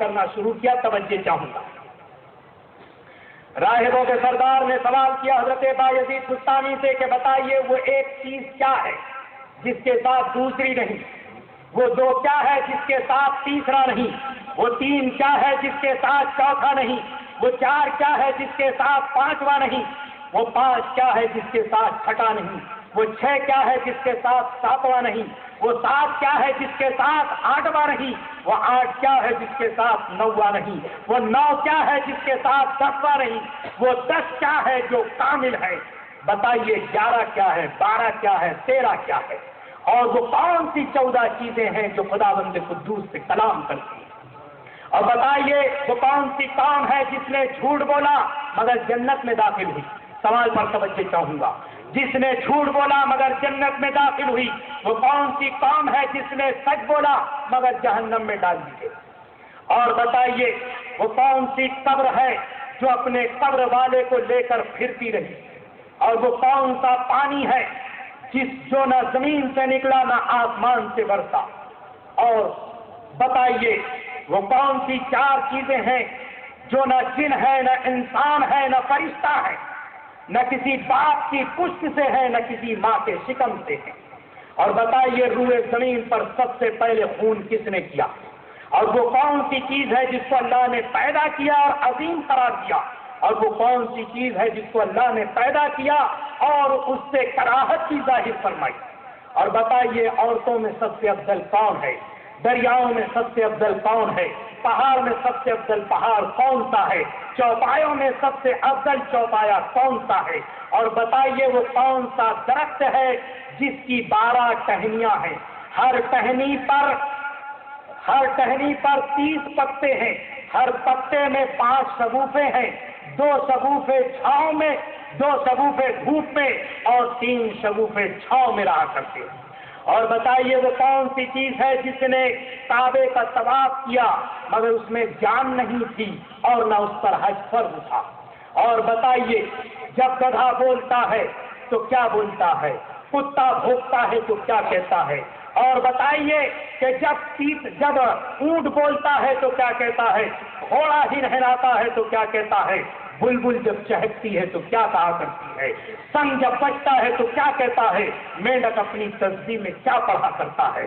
کرنا شروع کیا. توجہ چاہوں گا. راہبوں کے سردار نے سوال کیا حضرت بایزید بستانی سے کہ بتائیے وہ ایک چیز کیا ہے جس کے ساتھ دوسری نہیں, وہ دو کیا ہے جس کے ساتھ تیسرا نہیں, وہ تین کیا ہے جس کے ساتھ چوتھا نہیں, وہ چار کیا ہے جس کے ساتھ پانچواں نہیں, وہ پانچ کیا ہے جس کے ساتھ چھٹا نہیں, وہ چھ کیا ہے جس کے ساتھ ساتواں نہیں, وہ سات کیا ہے جس کے ساتھ آٹھواں نہیں, وہ آٹھ کیا ہے جس کے ساتھ نواں نہیں, وہ نو کیا ہے جس کے ساتھ دسواں نہیں, وہ 10 کیا ہے جو کامل ہے. بتائیے 11 کیا ہے, 12 کیا ہے, 13 کیا ہے, اور وہ کون سی 14 چیزیں ہیں جو خداوند قدوس سے کلام کرتی ہیں. اور بتائیے وہ کون سی قوم ہے جس نے جھوٹ بولا مگر جنت میں داخل ہوئی. سوال پر توجہ چاہوں گا. جس نے جھوٹ بولا مگر جنت میں داخل ہوئی, وہ کون سی قوم ہے جس نے سچ بولا مگر جہنم میں ڈال دی گئی. اور بتائیے وہ کون سی قبر ہے جو اپنے قبر والے کو لے کر پھرتی رہی. اور وہ کون سا پانی ہے جو نہ زمین سے نکلا نہ آسمان سے برسا. اور بتائیے وہ کون سی 4 چیزیں ہیں جو نہ جن ہے, نہ انسان ہے, نہ فرشتہ ہے, نہ کسی باپ کی پشت سے ہے, نہ کسی ماں کے شکم سے ہے. اور بتائیے روئے زمین پر سب سے پہلے خون کس نے کیا. اور وہ کون سی چیز ہے جس کو اللہ نے پیدا کیا اور عظیم قرار دیا. اور وہ کون سی چیز ہے جس کو اللہ نے پیدا کیا اور اس سے کراہت کی ظاہر فرمائی. اور بتائیے عورتوں میں سب سے افضل کون ہے, دریاؤں میں سب سے افضل کون ہے, پہاڑ میں سب سے افضل پہاڑ کون سا ہے, چوپایوں میں سب سے افضل چوپایا کون سا ہے. اور بتائیے وہ کون سا درخت ہے جس کی 12 ٹہنیاں ہیں, ہر ٹہنی پر 30 پتے ہیں, ہر پتے میں 5 شگوفے ہیں, 2 شگوفے چھاؤں میں, 2 شگوفے دھوپ میں, اور 3 شگوفے چھاؤں میں رہا کرتے ہیں. اور بتائیے وہ کون سی چیز ہے جس نے کعبے کا طواف کیا مگر اس میں جان نہیں تھی اور نہ اس پر حج فرض تھا. اور بتائیے جب گدھا بولتا ہے تو کیا بولتا ہے, کتا بھونکتا ہے تو کیا کہتا ہے. اور بتائیے کہ جب اونٹ بولتا ہے تو کیا کہتا ہے, گھوڑا ہنہناتا ہے تو کیا کہتا ہے, بلبل جب چہکتی ہے تو کیا کہا کرتی ہے, سنگ جب بجتا ہے تو کیا کہتا ہے, مینڈک اپنی تسبیح میں کیا پڑھا کرتا ہے.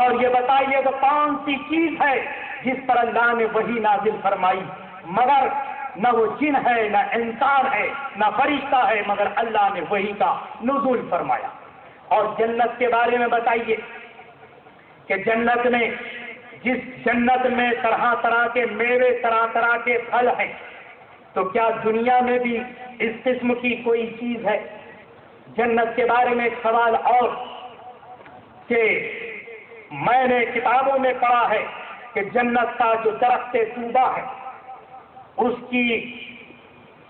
اور یہ بتائیے وہ کون سی چیز ہے جس پر اللہ نے وحی نازل فرمائی مگر نہ وہ جن ہے, نہ انسان ہے, نہ فرشتہ ہے, مگر اللہ نے وحی کا نزول فرمایا. اور جنت کے بارے میں بتائیے کہ جنت میں طرح طرح کے میوے, طرح طرح کے پھل ہیں. تو کیا دنیا میں بھی اس قسم کی کوئی چیز ہے. جنت کے بارے میں ایک سوال اور کہ میں نے کتابوں میں پڑھا ہے کہ جنت کا جو درخت طوبہ ہے اس کی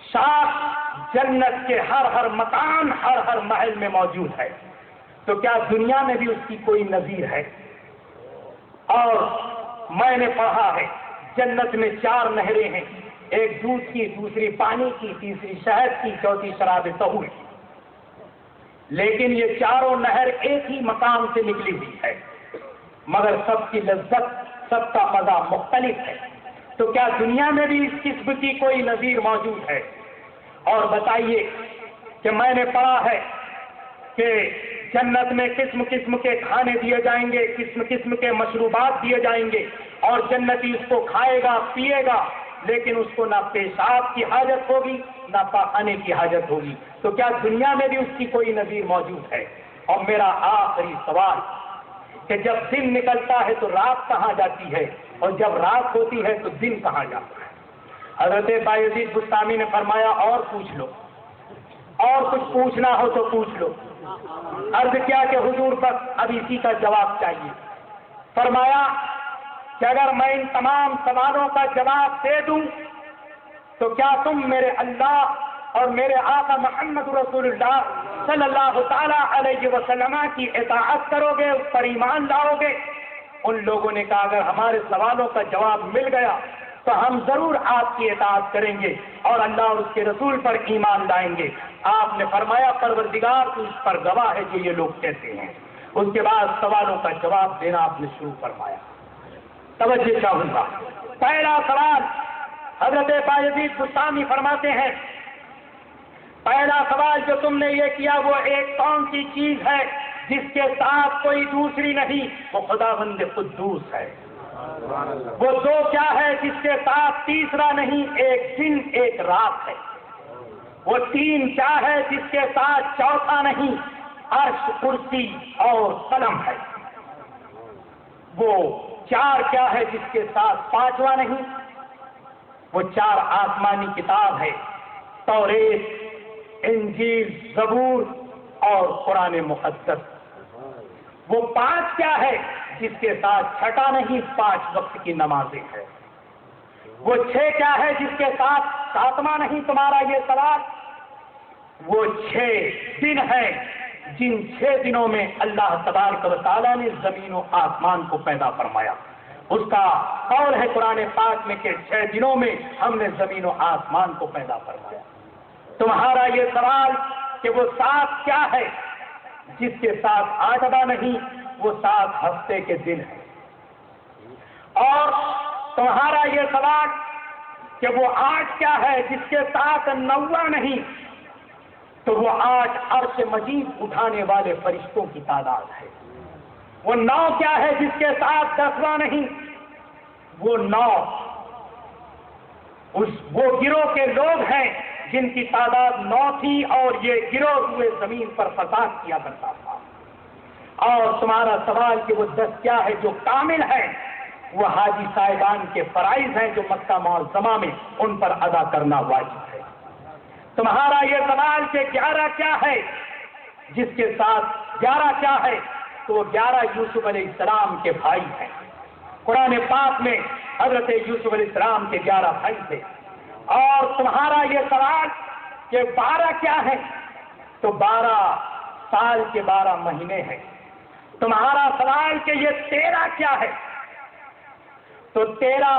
شاخ جنت کے ہر مکان, ہر محل میں موجود ہے. تو کیا دنیا میں بھی اس کی کوئی نظیر ہے. اور میں نے پڑھا ہے جنت میں 4 نہریں ہیں, ایک دودھ کی, دوسری پانی کی, تیسری شہد کی, چوتھی شراب طہور کی. لیکن یہ 4 نہر ایک ہی مقام سے نکلی ہوئی ہے مگر سب کی لذت, سب کا مزہ مختلف ہے. تو کیا دنیا میں بھی اس قسم کی کوئی نظیر موجود ہے. اور بتائیے کہ میں نے پڑھا ہے کہ جنت میں قسم قسم کے کھانے دیے جائیں گے, قسم قسم کے مشروبات دیے جائیں گے, اور جنتی اس کو کھائے گا, پیے گا, لیکن اس کو نہ پیشاب کی حاجت ہوگی نہ پاخانے کی حاجت ہوگی. تو کیا دنیا میں بھی اس کی کوئی نظیر موجود ہے. اور میرا آخری سوال کہ جب دن نکلتا ہے تو رات کہاں جاتی ہے, اور جب رات ہوتی ہے تو دن کہاں جاتا ہے. حضرت بایزید بستانی نے فرمایا اور پوچھ لو, اور کچھ پوچھنا ہو تو پوچھ لو. عرض کیا کہ حضور بس اب اسی کا جواب چاہیے. فرمایا کہ اگر میں ان تمام سوالوں کا جواب دے دوں تو کیا تم میرے اللہ اور میرے آقا محمد رسول اللہ صلی اللہ تعالی علیہ وسلم کی اطاعت کرو گے, اس پر ایمان لاؤ گے. ان لوگوں نے کہا اگر ہمارے سوالوں کا جواب مل گیا تو ہم ضرور آپ کی اطاعت کریں گے اور اللہ اور اس کے رسول پر ایمان لائیں گے. آپ نے فرمایا پروردگار تو اس پر گواہ ہے جو یہ لوگ کہتے ہیں. اس کے بعد سوالوں کا جواب دینا آپ نے شروع فرمایا. توجہ چاہوں گا پہلا سوال حضرت بایزید بستامی فرماتے ہیں، پہلا سوال جو تم نے یہ کیا وہ ایک کون سی چیز ہے جس کے ساتھ کوئی دوسری نہیں؟ وہ خداوند قدوس ہے۔ وہ دو کیا ہے جس کے ساتھ تیسرا نہیں؟ ایک دن ایک رات ہے۔ وہ تین کیا ہے جس کے ساتھ چوتھا نہیں؟ عرش، کرسی اور قلم ہے۔ وہ چار کیا ہے جس کے ساتھ پانچواں نہیں؟ وہ چار آسمانی کتاب ہے، توریت، انجیل، زبور اور قرآن مقدس۔ وہ پانچ کیا ہے جس کے ساتھ چھٹا نہیں؟ پانچ وقت کی نمازیں ہیں۔ وہ چھ کیا ہے جس کے ساتھ ساتواں نہیں تمہارا یہ سوال؟ وہ 6 دن ہیں جن 6 دنوں میں اللہ تبارک و تعالیٰ نے زمین و آسمان کو پیدا فرمایا۔ اس کا قول ہے قرآن پاک میں کہ 6 دنوں میں ہم نے زمین و آسمان کو پیدا فرمایا۔ تمہارا یہ سوال کہ وہ 7 کیا ہے جس کے ساتھ 8واں نہیں؟ وہ 7 ہفتے کے دن ہے۔ اور تمہارا یہ سوال کہ وہ 8 کیا ہے جس کے ساتھ 9واں نہیں؟ تو وہ 8 عرش مجید اٹھانے والے فرشتوں کی تعداد ہے۔ وہ 9 کیا ہے جس کے ساتھ 10واں نہیں؟ وہ 9 وہ گروہ کے لوگ ہیں جن کی تعداد 9 تھی، اور یہ گروہ ہوئے زمین پر فساد کیا کرتا تھا۔ اور تمہارا سوال کہ وہ 10 کیا ہے جو کامل ہے؟ وہ حاجی صاحبان کے فرائض ہیں جو مکہ معظمہ میں ان پر ادا کرنا واجب ہے۔ تمہارا یہ سوال کہ 11 کیا ہے جس کے ساتھ 11 کیا ہے؟ تو 11 یوسف علیہ السلام کے بھائی ہیں۔ قرآن پاک میں حضرت یوسف علیہ السلام کے 11 بھائی تھے۔ اور تمہارا یہ سوال کہ 12 کیا ہے؟ تو 12 سال کے 12 مہینے ہیں۔ تمہارا سوال کہ یہ 13 کیا ہے؟ تو 13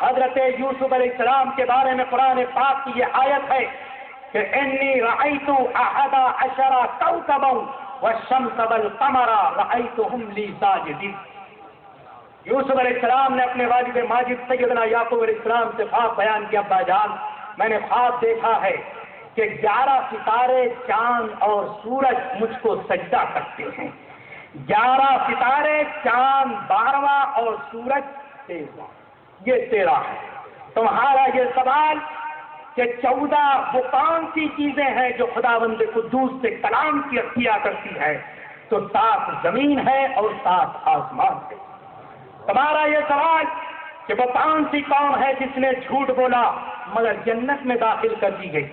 حضرت یوسف علیہ السلام کے بارے میں قرآن پاک کی یہ آیت ہے کہ انی رأیت 11 کوكبا والشمس والقمر رأیتهم لی ساجدین۔ یوسف علیہ السلام نے اپنے والد ماجد سیدنا یعقوب علیہ السلام سے خواب بیان کیا، ابا جان میں نے خواب دیکھا ہے کہ 11 ستارے، چاند اور سورج مجھ کو سجدہ کرتے ہیں۔ 11 ستارے، چاند 12واں اور سورج 13واں، یہ 13 ہے۔ تمہارا یہ سوال کہ 14 وہ کون سی چیزیں ہیں جو خداوند قدوس سے کلام کیا کرتی ہے؟ تو 7 زمین ہے اور 7 آسمان ہے۔ تمہارا یہ سوال کہ وہ کون سی قوم ہے جس نے جھوٹ بولا مگر جنت میں داخل کر دی گئی؟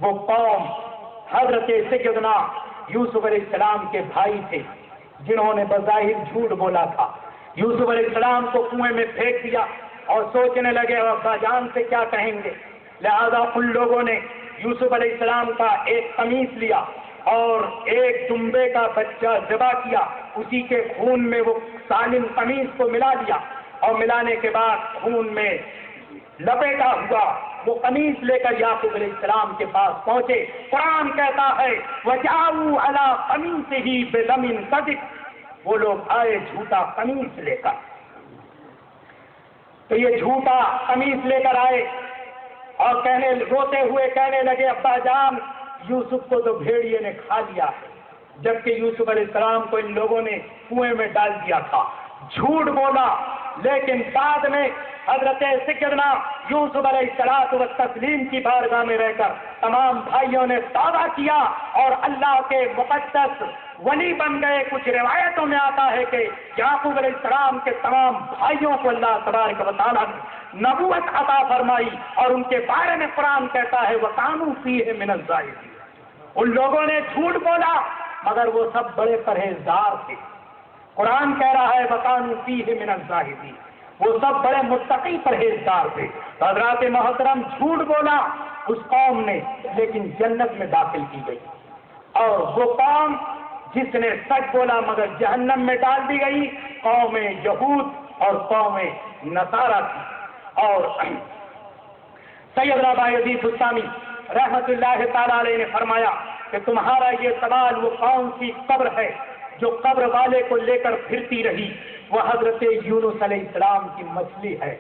وہ قوم حضرت سیدنا یوسف علیہ السلام کے بھائی تھے جنہوں نے بظاہر جھوٹ بولا تھا۔ یوسف علیہ السلام کو کنویں میں پھینک دیا اور سوچنے لگے ابا جان سے کیا کہیں گے، لہذا ان لوگوں نے یوسف علیہ السلام کا ایک قمیص لیا اور ایک دمبے کا بچہ ذبح کیا، اسی کے خون میں وہ سالم قمیص کو ملا دیا، اور ملانے کے بعد خون میں لپیٹا ہوا وہ قمیص لے کر یعقوب علیہ السلام کے پاس پہنچے۔ قرآن کہتا ہے وَجَاءُوا عَلَىٰ قَمِيصِهِ بِدَمٍ كَذِبٍ، وہ لوگ آئے جھوٹا قمیص لے کر۔ تو یہ جھوٹا قمیص لے کر آئے اور روتے ہوئے کہنے لگے ابا جان یوسف کو تو بھیڑیے نے کھا لیا ہے، جبکہ یوسف علیہ السلام کو ان لوگوں نے کنویں میں ڈال دیا تھا۔ جھوٹ بولا، لیکن بعد میں حضرت سیدنا یوسف علیہ السلام کی بارگاہ میں رہ کر تمام بھائیوں نے توبہ کیا اور اللہ کے مقدس ولی بن گئے۔ کچھ روایتوں میں آتا ہے کہ یعقوب علیہ السلام کے تمام بھائیوں کو اللہ تبارک و تعالیٰ نے نبوت عطا فرمائی، اور ان کے بارے میں قرآن کہتا ہے وَكَانُوا فِيهِ مِنَ الزَّاهِدِينَ، ان لوگوں نے جھوٹ بولا مگر وہ سب بڑے پرہیزگار تھے۔ قرآن کہہ رہا ہے وَكَانُوا فِيهِ مِنَ الزَّاهِدِينَ، وہ سب بڑے متقی پرہیزگار تھے۔ حضرات محترم جھوٹ بولا اس قوم نے، لیکن جنت میں داخل کی گئی، اور وہ قوم جس نے سچ بولا مگر جہنم میں ڈال دی گئی قوم یہود اور قوم نصارہ تھی۔ اور سیدنا بایزید بستامی رحمت اللہ تعالی علیہ نے فرمایا کہ تمہارا یہ سوال وہ کون سی قبر ہے جو قبر والے کو لے کر پھرتی رہی؟ وہ حضرت یونس علیہ السلام کی مچھلی ہے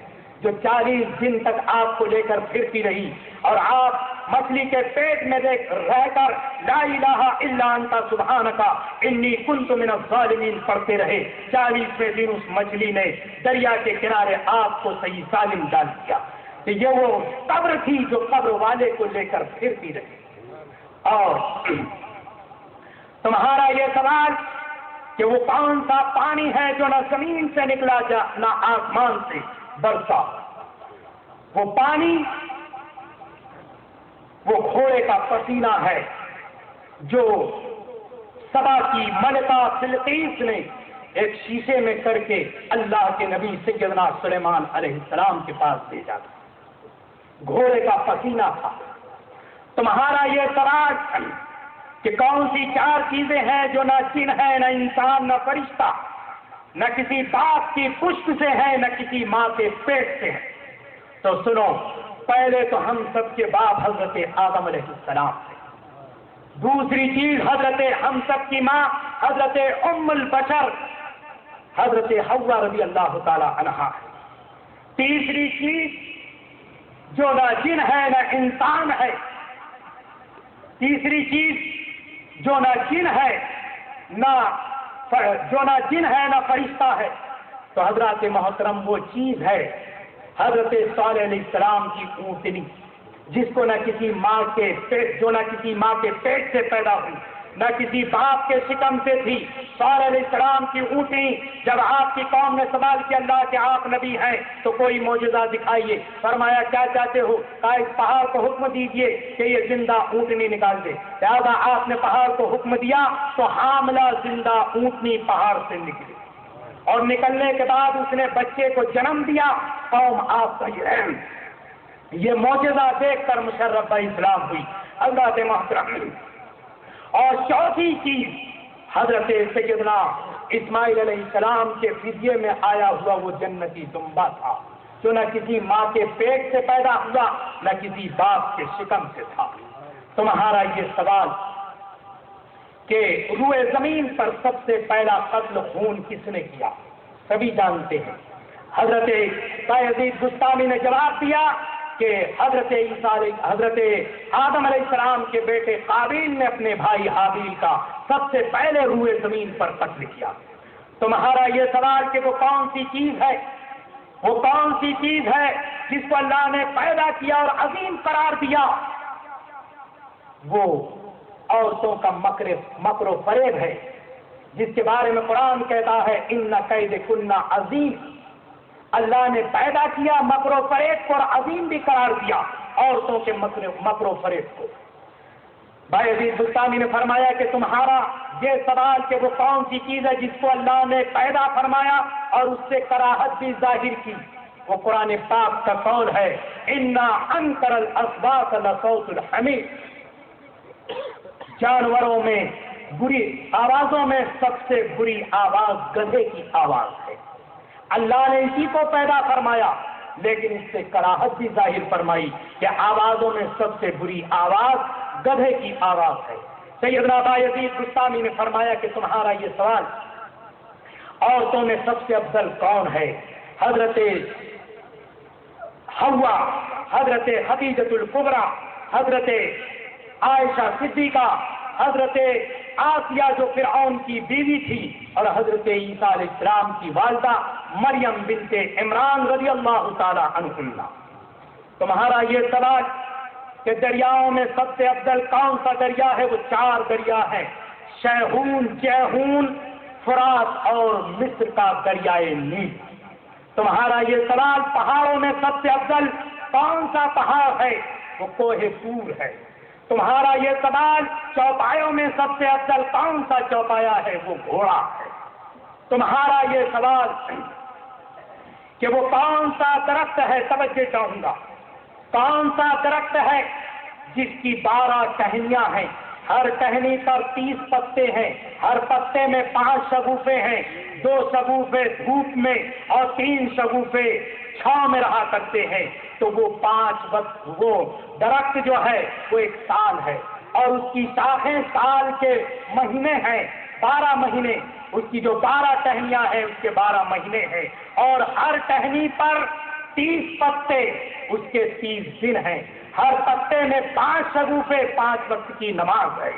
جو 40 دن تک آپ کو لے کر پھرتی رہی اور آپ مچھلی کے پیٹ میں رہ کر لا الہ الا انت سبحانک انی کنت من الظالمین پڑھتے رہے، 40ویں دن اس مچھلی نے دریا کے کنارے آپ کو صحیح سالم ڈال دیا. کہ یہ وہ قبر تھی جو قبر والے کو لے کر پھرتی رہی. اور تمہارا یہ سوال کہ وہ کون سا پانی ہے جو نہ زمین سے نکلا نہ آسمان سے برسا، وہ پانی وہ گھوڑے کا پسینہ ہے جو سبا کی ملکہ بلقیس نے ایک شیشے میں کر کے اللہ کے نبی سیدنا سلیمان علیہ السلام کے پاس بھیجا تھا. گھوڑے کا پسینہ تھا. تمہارا یہ سوال کہ کون سی 4 چیزیں ہیں جو نہ جن ہے نہ انسان نہ فرشتہ، نہ کسی باپ کی پشت سے ہے نہ کسی ماں کے پیٹ سے ہے. تو سنو، پہلے تو ہم سب کے باپ حضرت آدم علیہ السلام تھے. دوسری چیز حضرت ہم سب کی ماں حضرت ام البشر حضرت حوا رضی اللہ تعالی عنہا ہے. تیسری چیز جو نہ جن ہے نہ انسان ہے، تیسری چیز جو نہ جن ہے نہ فرشتہ ہے، تو حضرات محترم وہ چیز ہے حضرت صالح علیہ السلام کی اونٹنی، جس کو نہ کسی ماں کے پیٹ سے پیدا ہوئی نہ کسی باپ کے شکم سے تھی. صالح علیہ السلام کی اونٹنی. جب آپ کی قوم نے سوال کیا اللہ کے آپ نبی ہیں تو کوئی معجزہ دکھائیے، فرمایا کیا چاہتے ہو؟ کہا اس پہاڑ کو حکم دیجئے کہ یہ زندہ اونٹنی نکال دے. لہذا آپ نے پہاڑ کو حکم دیا تو حاملہ زندہ اونٹنی پہاڑ سے نکلی، اور نکلنے کے بعد اس نے بچے کو جنم دیا. قوم آپ کا یہ معجزہ دیکھ کر مشرف اسلام ہوئی. اللہ کے محترم. اور چوتھی چیز حضرت سیدنا اسماعیل علیہ السلام کے فدیے میں آیا ہوا وہ جنتی دمبا تھا، جو نہ کسی ماں کے پیٹ سے پیدا ہوا نہ کسی باپ کے شکم سے تھا. تمہارا یہ سوال کہ روئے زمین پر سب سے پہلا قتل خون کس نے کیا، سبھی جانتے ہیں. حضرت یزید بستامی نے جواب دیا کہ حضرت آدم علیہ السلام کے بیٹے قابیل نے اپنے بھائی حابیل کا سب سے پہلے روئے زمین پر قتل کیا. تمہارا یہ سوال کہ وہ کون سی چیز ہے، وہ کون سی چیز ہے جس کو اللہ نے پیدا کیا اور عظیم قرار دیا؟ وہ عورتوں کا مکر و فریب ہے، جس کے بارے میں قرآن کہتا ہے ان کیدکن عظیم. اللہ نے پیدا کیا مکر و فریب کو اور عظیم بھی قرار دیا عورتوں کے مکر و فریب کو. بھائی عزیز بستانی نے فرمایا کہ تمہارا یہ سوال کہ وہ کون سی چیز ہے جس کو اللہ نے پیدا فرمایا اور اس سے کراہت بھی ظاہر کی، وہ قرآن پاک کا قول ہے انا انکر الاصوات لصوت الحمیر. جانوروں میں بری آوازوں میں سب سے بری آواز گدھے کی آواز ہے. اللہ نے اسی کو پیدا فرمایا لیکن اس سے کراہت بھی ظاہر فرمائی کہ آوازوں میں سب سے بری آواز گدھے کی آواز ہے. سیدنا بایزید بستامی نے فرمایا کہ تمہارا یہ سوال عورتوں میں سب سے افضل کون ہے؟ حضرت حوا، حضرت خدیجۃ الکبریٰ، حضرت عائشہ صدیقہ، حضرت آسیہ جو فرعون کی بیوی تھی، اور حضرت عیسیٰ علیہ السلام کی والدہ مریم بنت عمران رضی اللہ تعالی عنہا. تمہارا یہ سوال کہ دریاؤں میں سب سے افضل کون سا دریا ہے؟ وہ 4 دریا ہیں، شیہون، جیہون، فرات اور مصر کا دریائے نیل. تمہارا یہ سوال پہاڑوں میں سب سے افضل کون سا پہاڑ ہے؟ وہ کوہ طور ہے. تمہارا یہ سوال چوپایوں میں سب سے افضل کون سا چوپایا ہے؟ وہ گھوڑا ہے. تمہارا یہ سوال کہ وہ کون سا درخت ہے، توجہ چاہوں گا، کون سا درخت ہے جس کی 12 ٹہنیاں ہیں، ہر ٹہنی پر 30 پتے ہیں، ہر پتے میں 5 شگوفے ہیں، 2 شگوفے دھوپ میں اور 3 شگوفے چھاؤں میں رہا کرتے ہیں. تو وہ 5 وہ درخت جو ہے وہ 1 سال ہے، اور اس کی شاخیں سال کے مہینے ہیں، 12 مہینے. اس کی جو 12 ٹہنیاں ہیں اس کے 12 مہینے ہیں، اور ہر ٹہنی پر 30 پتے، اس کے 30 دن ہیں، ہر پتے میں 5 شگوفے 5 وقت کی نماز ہے،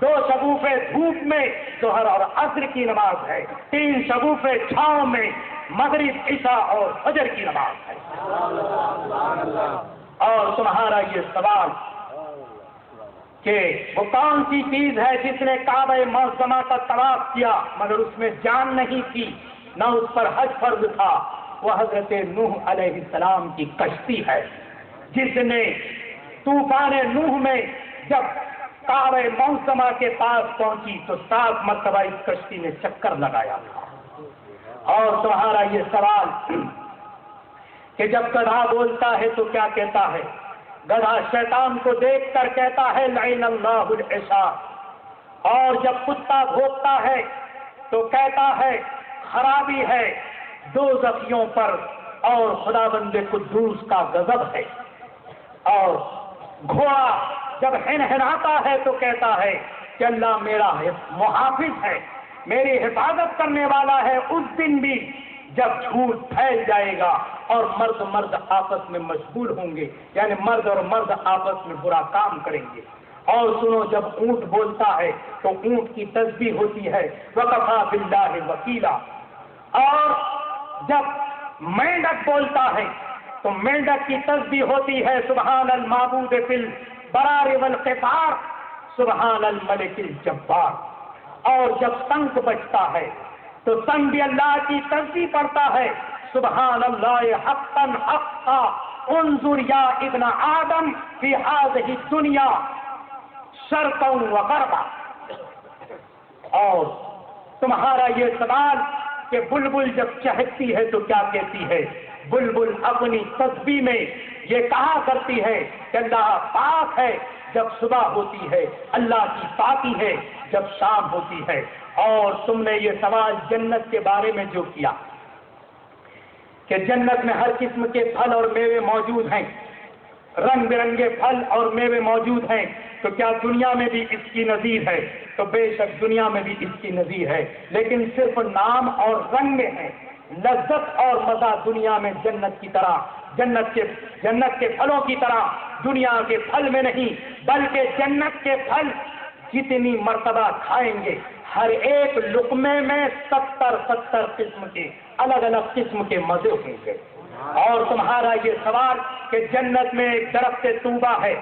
2 شگوفے دھوپ میں ظہر اور عصر کی نماز ہے، 3 شگوفے چھاؤں میں مغرب عشاء اور فجر کی نماز ہے۔ اور تمہارا یہ سوال کہ وہ کون سی چیز ہے جس نے کعبہ معظمہ کا طواف کیا مگر اس میں جان نہیں تھی، نہ اس پر حج فرض تھا، وہ حضرت نوح علیہ السلام کی کشتی ہے، جس نے طوفان نوح میں جب کعبہ معظمہ کے پاس پہنچی تو 7 مرتبہ اس کشتی نے چکر لگایا تھا۔ اور تمہارا یہ سوال کہ جب گدھا بولتا ہے تو کیا کہتا ہے؟ گدھا شیطان کو دیکھ کر کہتا ہے لعن اللہ العشاء، اور جب کتا بھونکتا ہے تو کہتا ہے خرابی ہے دوزخیوں پر اور خداوند قدوس کا غضب ہے، اور گھوڑا جب ہنہناتا ہے تو کہتا ہے کہ اللہ میرا محافظ ہے، میری حفاظت کرنے والا ہے اس دن بھی جب جھوٹ پھیل جائے گا اور مرد آپس میں مشغول ہوں گے، یعنی مرد اور مرد آپس میں برا کام کریں گے۔ اور سنو، جب اونٹ بولتا ہے تو اونٹ کی تسبیح ہوتی ہے وَكَفَىٰ بِاللَّهِ وَكِيلًا، اور جب مینڈک بولتا ہے تو مینڈک کی تسبیح ہوتی ہے سبحان المعبود فی البرار والقفار سبحان الملک الجبار، اور جب سنگ بجتا ہے تو سنگ بھی اللہ کی تسبیح پڑھتا ہے سبحان اللہ حقا حقا انظر یا ابن آدم فی هذه الدنیا شرقا و غربا۔ اور تمہارا یہ سوال کہ بلبل جب چہکتی ہے تو کیا کہتی ہے؟ بلبل اپنی تسبیح میں یہ کہا کرتی ہے کہ اللہ پاک ہے جب صبح ہوتی ہے، اللہ کی پاکی ہے جب شام ہوتی ہے۔ اور تم نے یہ سوال جنت کے بارے میں جو کیا کہ جنت میں ہر قسم کے پھل اور میوے موجود ہیں، رنگ برنگے پھل اور میوے موجود ہیں، تو کیا دنیا میں بھی اس کی نظیر ہے؟ تو بے شک دنیا میں بھی اس کی نظیر ہے، لیکن صرف نام اور رنگ میں ہے، لذت اور مزہ دنیا میں جنت کی طرح، جنت کے پھلوں کی طرح دنیا کے پھل میں نہیں، بلکہ جنت کے پھل جتنی مرتبہ کھائیں گے ہر ایک لقمے میں 70 قسم کے الگ الگ قسم کے مزے ہوں گے۔ اور تمہارا یہ سوال کہ جنت میں ایک درخت طوبہ ہے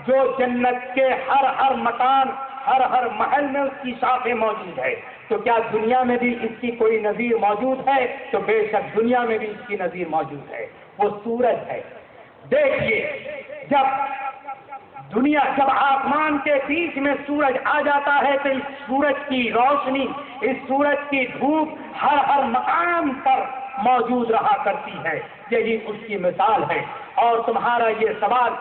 جو جنت کے ہر مکان ہر محل میں اس کی شاخیں موجود ہے، تو کیا دنیا میں بھی اس کی کوئی نظیر موجود ہے؟ تو بے شک دنیا میں بھی اس کی نظیر موجود ہے، وہ سورج ہے۔ دیکھیے جب آسمان کے بیچ میں سورج آ جاتا ہے تو اس سورج کی روشنی، اس سورج کی دھوپ ہر مقام پر موجود رہا کرتی ہے، یہی اس کی مثال ہے۔ اور تمہارا یہ سوال،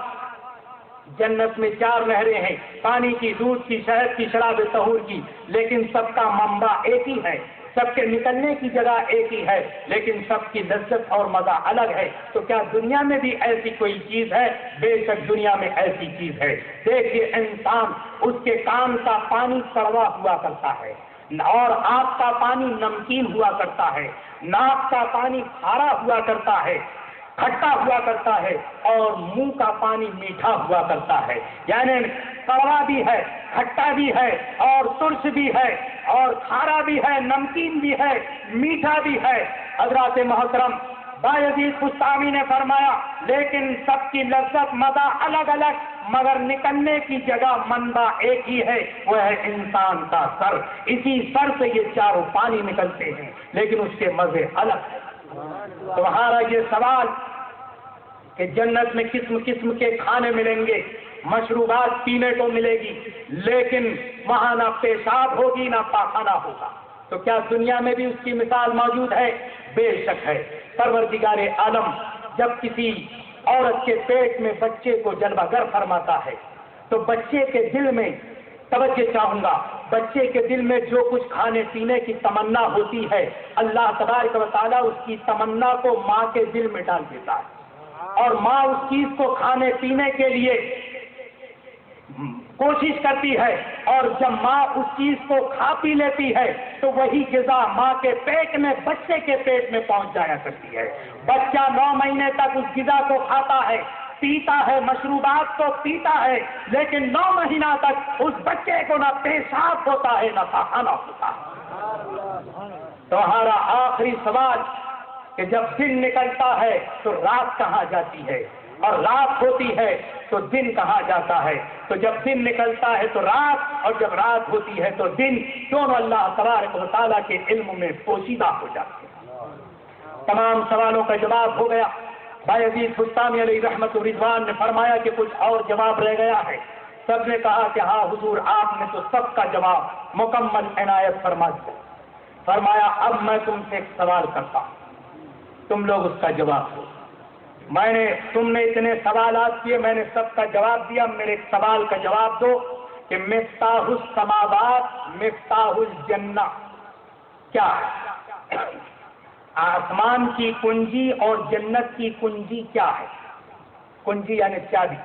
جنت میں 4 نہریں ہیں، پانی کی، دودھ کی، شہد کی، شراب طہور کی، لیکن سب کا منبع ایک ہی ہے، سب کے نکلنے کی جگہ ایک ہی ہے، لیکن سب کی لذت اور مزہ الگ ہے۔ تو کیا دنیا میں بھی ایسی کوئی چیز ہے؟ بے شک دنیا میں ایسی چیز ہے۔ دیکھیے انسان، اس کے کان کا پانی کڑوا ہوا کرتا ہے، اور آنکھ کا پانی نمکین ہوا کرتا ہے، ناک کا پانی کھارا ہوا کرتا ہے، کھٹا ہوا کرتا ہے، اور منہ کا پانی میٹھا ہوا کرتا ہے، یعنی کڑوا بھی ہے، کھٹا بھی ہے، اور ترش بھی ہے، اور کھارا بھی ہے، نمکین بھی ہے، میٹھا بھی ہے۔ حضرات محترم بایزید بستامی نے فرمایا لیکن سب کی لذت مزہ الگ الگ، مگر نکلنے کی جگہ منبع ایک ہی ہے، وہ ہے انسان کا سر۔ اسی سر سے یہ چاروں پانی نکلتے ہیں، لیکن اس کے مزے الگ ہیں۔ تمہارا یہ سوال کہ جنت میں قسم قسم کے کھانے ملیں گے، مشروبات پینے کو ملے گی، لیکن وہاں نہ پیشاب ہوگی نہ پاخانہ ہوگا، تو کیا دنیا میں بھی اس کی مثال موجود ہے؟ بے شک ہے۔ پروردگار عالم جب کسی عورت کے پیٹ میں بچے کو جلوہ گر فرماتا ہے تو بچے کے دل میں، توجہ چاہوں گا، بچے کے دل میں جو کچھ کھانے پینے کی تمنا ہوتی ہے، اللہ تبارک و تعالیٰ اس کی تمنا کو ماں کے دل میں ڈال دیتا ہے، اور ماں اس چیز کو کھانے پینے کے لیے کوشش کرتی ہے، اور جب ماں اس چیز کو کھا پی لیتی ہے تو وہی غذا ماں کے پیٹ میں بچے کے پیٹ میں پہنچ جایا کرتی ہے۔ بچہ 9 مہینے تک اس غذا کو کھاتا ہے، پیتا ہے، مشروبات کو پیتا ہے، لیکن 9 مہینہ تک اس بچے کو نہ پیشاب ہوتا ہے نہ پخانہ ہوتا ہے۔ تمہارا آخری سوال کہ جب دن نکلتا ہے تو رات کہاں جاتی ہے، اور رات ہوتی ہے تو دن کہاں جاتا ہے؟ تو جب دن نکلتا ہے تو رات، اور جب رات ہوتی ہے تو دن، دونوں اللہ تبارک و تعالیٰ کے علم میں پوشیدہ ہو جاتے ہیں۔ تمام سوالوں کا جواب ہو گیا۔ بایزید بستامی علیہ رحمت و رضوان نے فرمایا کہ کچھ اور جواب رہ گیا ہے۔ سب نے کہا کہ ہاں حضور، آپ نے تو سب کا جواب مکمل عنایت فرما دیا۔ فرمایا اب میں تم سے ایک سوال کرتا ہوں، تم لوگ اس کا جواب دو۔ تم نے اتنے سوالات کیے، میں نے سب کا جواب دیا، میرے ایک سوال کا جواب دو کہ مفتاح السماوات مفتاح الجنہ کیا ہے؟ آسمان کی کنجی اور جنت کی کنجی کیا ہے؟ کنجی یعنی چابی۔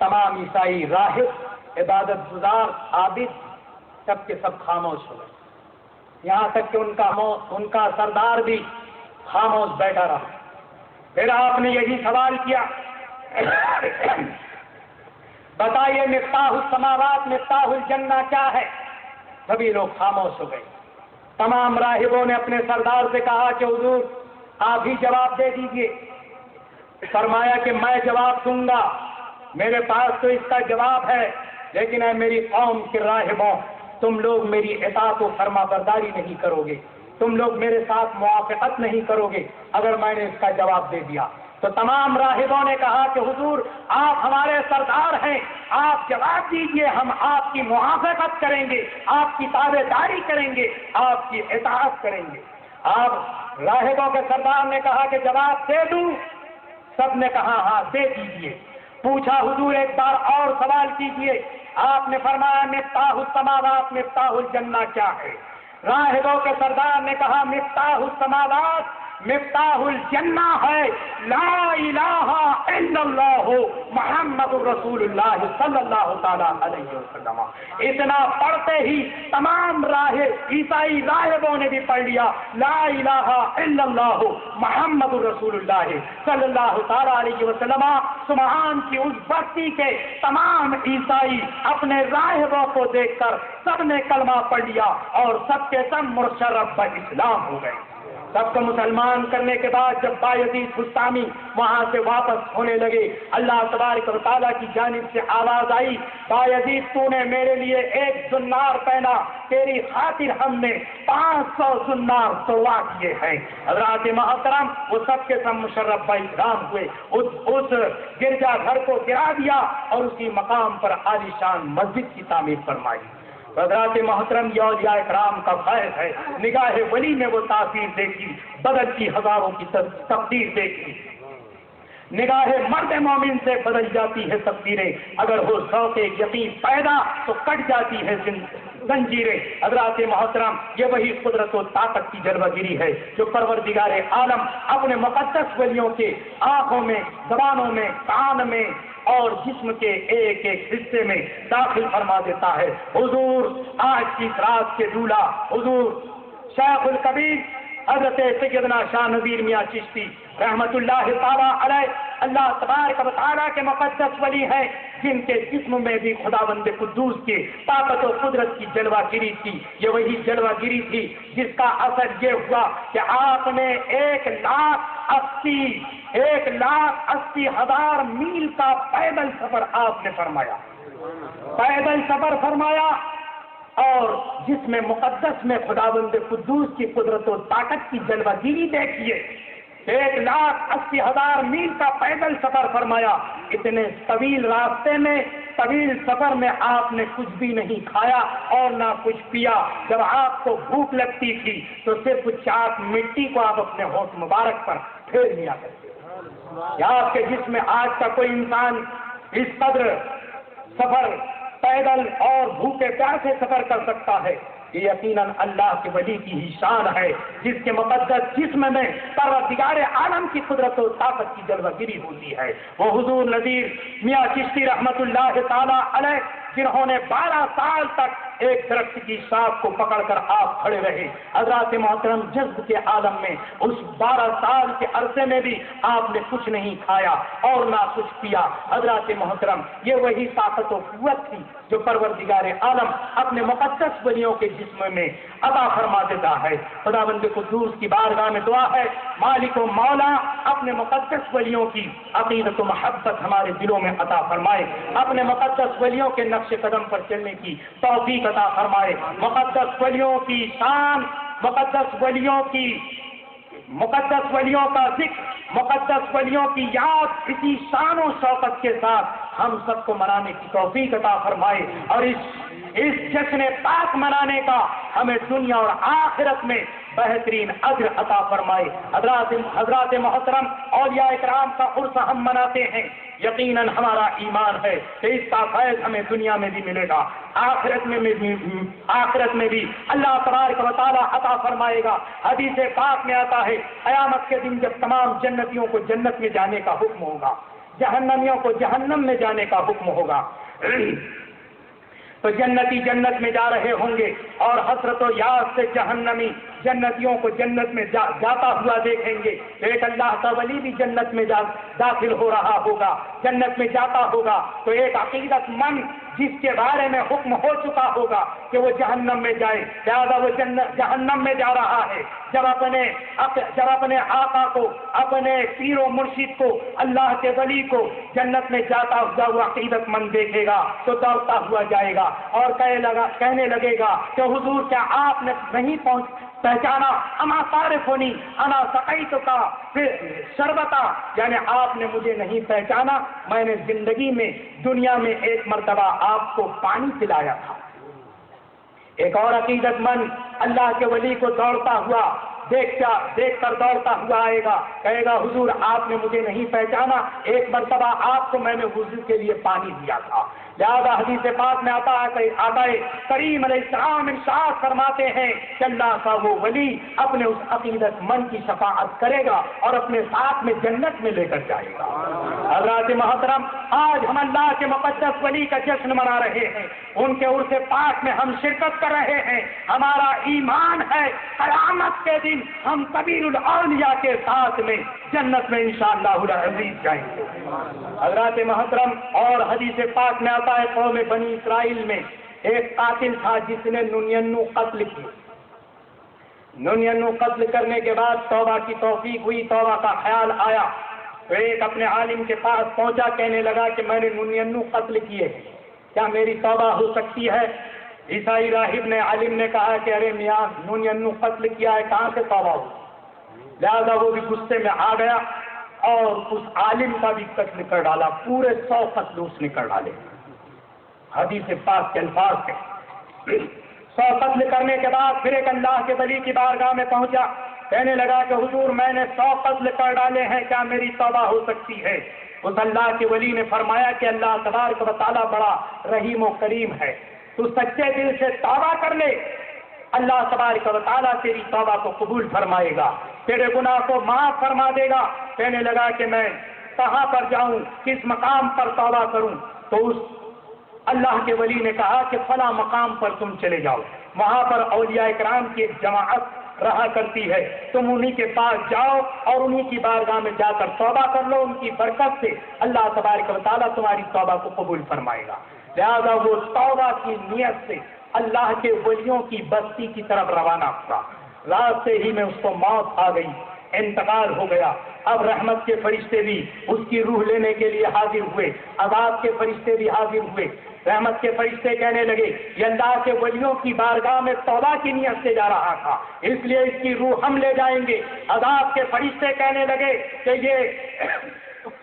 تمام عیسائی راہب، عبادت گزار، عابد سب کے سب خاموش ہو گئے، یہاں تک کہ ان کا سردار بھی خاموش بیٹھا رہا۔ پھر آپ نے یہی سوال کیا، بتائیے مفتاح السماوات مفتاح الجنہ کیا ہے؟ سبھی لوگ خاموش ہو گئے۔ تمام راہبوں نے اپنے سردار سے کہا کہ حضور آپ ہی جواب دے دیجئے۔ فرمایا کہ میں جواب دوں گا، میرے پاس تو اس کا جواب ہے، لیکن اے میری قوم کے راہبوں، تم لوگ میری اطاعت و فرما برداری نہیں کرو گے، تم لوگ میرے ساتھ موافقت نہیں کرو گے اگر میں نے اس کا جواب دے دیا۔ تو تمام راہبوں نے کہا کہ حضور آپ ہمارے سردار ہیں، آپ جواب دیجئے، ہم آپ کی موافقت کریں گے، آپ کی تابع داری کریں گے، آپ کی اطاعت کریں گے۔ آپ راہبوں کے سردار نے کہا کہ جواب دے دوں؟ سب نے کہا ہاں دے دیجئے۔ پوچھا حضور ایک بار اور سوال کیجئے۔ آپ نے فرمایا مفتاح السماوات مفتاح الجنہ کیا ہے؟ راہبوں کے سردار نے کہا مفتاح السماوات مفتاح الجنہ ہے لا الہ الا اللہ محمد رسول اللہ صلی اللہ تعالی علیہ وسلم۔ اتنا پڑھتے ہی تمام عیسائی راہبوں نے بھی پڑھ لیا لا الہ الا اللہ محمد رسول اللہ صلی اللہ تعالی علیہ وسلم۔ سبحان کی اس بستی کے تمام عیسائی اپنے راہبوں کو دیکھ کر سب نے کلمہ پڑھ لیا اور سب کے سب مرشرف اسلام ہو گئے۔ سب کو مسلمان کرنے کے بعد جب بایزید بستامی وہاں سے واپس ہونے لگے، اللہ تبارک و تعالیٰ کی جانب سے آواز آئی، بایزید تو نے میرے لیے ایک زنار پہنا، تیری خاطر ہم نے 500 زنار توڑوا کیے ہیں۔ حضرات محترم وہ سب کے سب مشرف اکرام ہوئے، اس گرجا گھر کو گرا دیا اور اسی مقام پر عالیشان مسجد کی تعمیر فرمائی۔ حضرات محترم یہ اولیاء اکرام کا فیض ہے، نگاہ ولی میں وہ تاثیر دیکھی، بدلتی ہزاروں کی تقدیر دیکھی۔ نگاہ مرد مومن سے بدل جاتی ہے تقدیریں، اگر ہو ذوق یقین پیدا تو کٹ جاتی ہے زنجیریں۔ حضرات محترم یہ وہی قدرت و طاقت کی جلوہ گیری ہے جو پروردگار عالم اپنے مقدس ولیوں کے آنکھوں میں، زبانوں میں، کان میں اور جسم کے ایک ایک حصے میں داخل فرما دیتا ہے۔ حضور آج کی رات کے دولہ حضور شیخ الکبیر حضرت سیدنا شاہ نذیر میاں چشتی رحمت اللہ تعالی علیہ، اللہ تبارک و تعالیٰ کے مقدس ولی ہیں، جن کے جسم میں بھی خداوند قدوس کی طاقت و قدرت کی جلوہ گیری تھی۔ یہ وہی جلوہ گیری تھی جس کا اثر یہ ہوا کہ آپ نے 1,80,000 میل کا پیدل سفر آپ نے فرمایا، پیدل سفر فرمایا، اور جس میں مقدس میں خداوند قدوس کی قدرت و طاقت کی جلوہ گیری دیکھیے۔ 1,80,000 میل کا پیدل سفر فرمایا۔ اتنے طویل راستے میں، طویل سفر میں آپ نے کچھ بھی نہیں کھایا اور نہ کچھ پیا۔ جب آپ کو بھوک لگتی تھی تو صرف چاک مٹی کو آپ اپنے ہونٹ مبارک پر پھیر لیا کرتے۔ یا آپ کے جسم میں آج کا کوئی انسان اس قدر سفر پیدل اور بھوکے پیاسے سفر کر سکتا ہے؟ یہ یقیناً اللہ کے ولی کی ہی شان ہے جس کے مقدس جسم میں پروردگار عالم کی قدرت و طاقت کی جلوہ گری ہوتی ہے۔ وہ حضور نذیر میاں چشتی رحمت اللہ تعالی علیہ جنہوں نے 12 سال تک ایک درخت کی شاخ کو پکڑ کر آپ کھڑے رہے، حضرات محترم جذب کے عالم میں اس 12 سال کے عرصے میں بھی آپ نے کچھ نہیں کھایا اور نہ کچھ پیا۔ حضرات محترم یہ وہی طاقت و قوت تھی جو پروردگار عالم اپنے مقدس ولیوں کے جسم میں عطا فرما دیتا ہے۔ خداوند قدوس کی بارگاہ میں دعا ہے مالک و مولا اپنے مقدس ولیوں کی عقیدت و محبت ہمارے دلوں میں عطا فرمائے، اپنے مقدس ولیوں کے نقش قدم پر چلنے کی توفیق عطا فرمائے، مقدس ولیوں کی شان، مقدس ولیوں کا ذکر، مقدس ولیوں کی یاد اسی شان و شوقت کے ساتھ ہم سب کو منانے کی توفیق عطا فرمائے، اور اس جشن پاک منانے کا ہمیں دنیا اور آخرت میں بہترین اجر عطا فرمائے۔ حضرات محترم اولیاء کرام کا عرس ہم مناتے ہیں، یقیناً ہمارا ایمان ہے کہ اس کا فیض ہمیں دنیا میں بھی ملے گا، آخرت میں بھی اللہ تبارک و تعالی عطا فرمائے گا۔ حدیث پاک میں آتا ہے قیامت کے دن جب تمام جنتیوں کو جنت میں جانے کا حکم ہوگا، جہنمیوں کو جہنم میں جانے کا حکم ہوگا، تو جنتی جنت میں جا رہے ہوں گے اور حسرت و یاد سے جہنمی جنتیوں کو جنت میں جاتا ہوا دیکھیں گے۔ ایک اللہ کا ولی بھی جنت میں داخل ہو رہا ہوگا، جنت میں جاتا ہوگا، تو ایک عقیدت مند جس کے بارے میں حکم ہو چکا ہوگا کہ وہ جہنم میں جائے، لہذا وہ جہنم میں جا رہا ہے، جب اپنے آقا کو، اپنے پیر و مرشد کو، اللہ کے ولی کو جنت میں جاتا ہوا وہ عقیدت مند دیکھے گا تو دوڑتا ہوا جائے گا اور کہنے لگے گا کہ حضور کیا آپ نے نہیں پہچانا، اما تعرفنی انا سقیتک شربتا، یعنی آپ نے مجھے نہیں پہچانا، میں نے زندگی میں دنیا میں ایک مرتبہ آپ کو پانی پلایا تھا۔ ایک اور عقیدت مند اللہ کے ولی کو دوڑتا ہوا دیکھ کر دوڑتا ہوا آئے گا، کہے گا حضور آپ نے مجھے نہیں پہچانا، ایک مرتبہ آپ کو میں نے وضو کے لیے پانی دیا تھا۔ لہذا حدیث پاک میں آتا ہے کریم علیہ السلام ارشاد فرماتے ہیں کہ اللہ کا وہ ولی اپنے اس عقیدت مند کی شفاعت کرے گا اور اپنے ساتھ میں جنت میں لے کر جائے گا۔ حضرات محترم آج ہم اللہ کے مقدس ولی کا جشن منا رہے ہیں، ان کے عرس پاک میں ہم شرکت کر رہے ہیں، ہمارا ایمان ہے قیامت کے دن ہم کبیر الاولیاء کے ساتھ میں جنت میں انشاءاللہ العزیز جائیں گے۔ حضرات محترم اور حدیث پاک میں آتا ہے قوم بنی اسرائیل میں ایک قاتل تھا جس نے 99 قتل کیے۔ 99 قتل کرنے کے بعد توبہ کی توفیق ہوئی، توبہ کا خیال آیا تو ایک اپنے عالم کے پاس پہنچا، کہنے لگا کہ میں نے 99 قتل کیے، کیا میری توبہ ہو سکتی ہے؟ عیسائی راہب نے عالم نے کہا کہ ارے میاں 99 قتل کیا ہے، کہاں سے توبہ ہو؟ لہذا وہ بھی غصے میں آ گیا اور اس عالم کا بھی قتل کر ڈالا، پورے 100 قتل اس نے کر ڈالے۔ حدیث پاک کے الفاظ سے 100 قتل کرنے کے بعد پھر ایک اللہ کے ولی کی بارگاہ میں پہنچا، کہنے لگا کہ حضور میں نے 100 قتل کر ڈالے ہیں، کیا میری توبہ ہو سکتی ہے؟ اس اللہ کے ولی نے فرمایا کہ اللہ تبارک و تعالیٰ بڑا رحیم و کریم ہے، تو سچے دل سے توبہ کر لے، اللہ تبارک و تعالیٰ تیری توبہ کو قبول فرمائے گا، تیرے گناہ کو معاف فرما دے گا۔ کہنے لگا کہ میں کہاں پر جاؤں، کس مقام پر توبہ کروں؟ تو اس اللہ کے ولی نے کہا کہ فلاں مقام پر تم چلے جاؤ، وہاں پر اولیاء کرام کی ایک جماعت رہا کرتی ہے، تم انہی کے پاس جاؤ اور انہی کی بارگاہ میں جا کر توبہ کر لو، ان کی برکت سے اللہ تبارک و تعالیٰ تمہاری توبہ کو قبول فرمائے گا۔ لہذا وہ توبہ کی نیت سے اللہ کے ولیوں کی بستی کی طرف روانہ ہوا، راستے ہی میں اس کو موت آ گئی، انتقال ہو گیا۔ اب رحمت کے فرشتے بھی اس کی روح لینے کے لیے حاضر ہوئے، عذاب کے فرشتے بھی حاضر ہوئے۔ رحمت کے فرشتے کہنے لگے یہ اللہ کے ولیوں کی بارگاہ میں توبہ کی نیت سے جا رہا تھا، اس لیے اس کی روح ہم لے جائیں گے۔ عذاب کے فرشتے کہنے لگے کہ یہ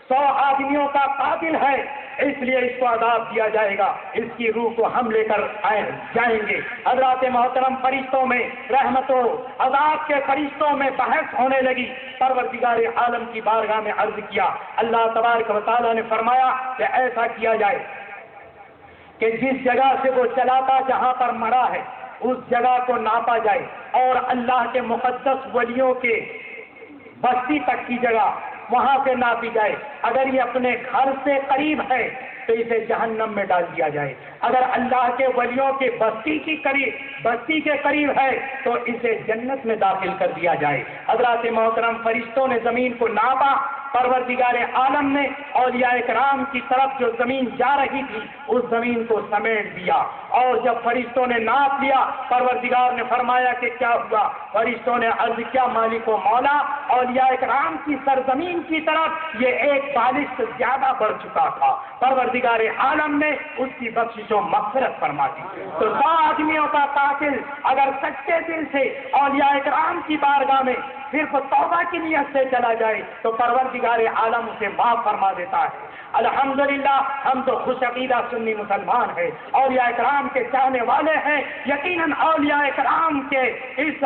100 آدمیوں کا قاتل ہے، اس لیے اس کو عذاب دیا جائے گا، اس کی روح کو ہم لے کر جائیں گے۔ حضرات محترم فرشتوں میں رحمت و عذاب کے فرشتوں میں بحث ہونے لگی۔ پروردگار عالم کی بارگاہ میں عرض کیا، اللہ تبارک و تعالیٰ نے فرمایا کہ ایسا کیا جائے کہ جس جگہ سے وہ چلا تھا، جہاں پر مرا ہے، اس جگہ کو ناپا جائے اور اللہ کے مقدس ولیوں کے بستی تک کی جگہ وہاں سے ناپی جائے. اگر یہ اپنے گھر سے قریب ہے تو اسے جہنم میں ڈال دیا جائے. اگر اللہ کے ولیوں کے بستی کے قریب ہے تو اسے جنت میں داخل کر دیا جائے. حضرات محترم، فرشتوں نے زمین کو ناپا. پروردگار عالم نے اولیاء کرام کی طرف جو زمین جا رہی تھی اس زمین کو سمیٹ دیا، اور جب فرشتوں نے ناپ لیا پروردگار نے فرمایا کہ کیا ہوا؟ فرشتوں نے عرض کیا مالک و مولا، اولیاء کرام کی سرزمین کی طرف یہ ایک بالش سے زیادہ بڑھ چکا تھا. پروردگار عالم نے اس کی بخشش و مغفرت فرما دی. تو 100 آدمیوں کا قاتل اگر سچے دل سے اولیاء کرام کی بارگاہ میں صرف توبہ کی نیت سے چلا جائے تو پروردگار عالم اسے معاف فرما دیتا ہے. الحمدللہ ہم تو خوش عقیدہ سنی مسلمان ہیں، اولیاء کرام کے چاہنے والے ہیں. یقیناً اولیاء کرام کے اس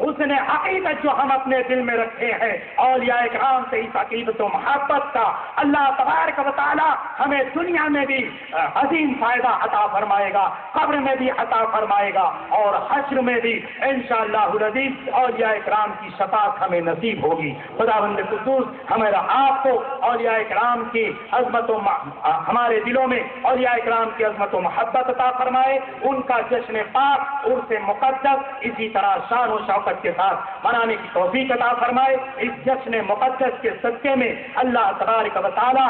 حسن عقیدت جو ہم اپنے دل میں رکھے ہیں، اولیاء کرام سے اس عقیدت و محبت کا اللہ تبارک و تعالی ہمیں دنیا میں بھی عظیم فائدہ عطا فرمائے گا، قبر میں بھی عطا فرمائے گا، اور حشر میں بھی انشاءاللہ العزیز اولیاء کرام کی شفاعت ہمیں نصیب ہوگی. خداوند قدوس ہمارا آپ کو اولیاء کرام کی عظمت و ہمارے دلوں میں اولیاء کرام کی عظمت و محبت عطا فرمائے. ان کا جشن پاک عرس مقدس اسی طرح شان و شوکت کے ساتھ منانے کی توفیق عطا فرمائے. اس جشن مقدس کے صدقے میں اللہ تبارک و تعالی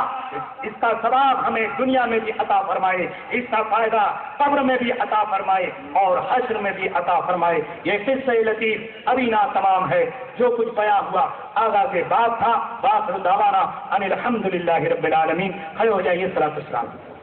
اس کا ثواب ہمیں دنیا میں بھی عطا فرمائے، اس کا فائدہ قبر میں بھی عطا فرمائے اور حشر میں بھی عطا فرمائے. یہ قصہ لطیف ابھی نہ تمام ہے، جو کچھ بیان ہوا آغاز بات تھا. باخر دعوانا ان الحمدللہ رب العالمین. کھڑے ہو جائیے. صلاۃ والسلام.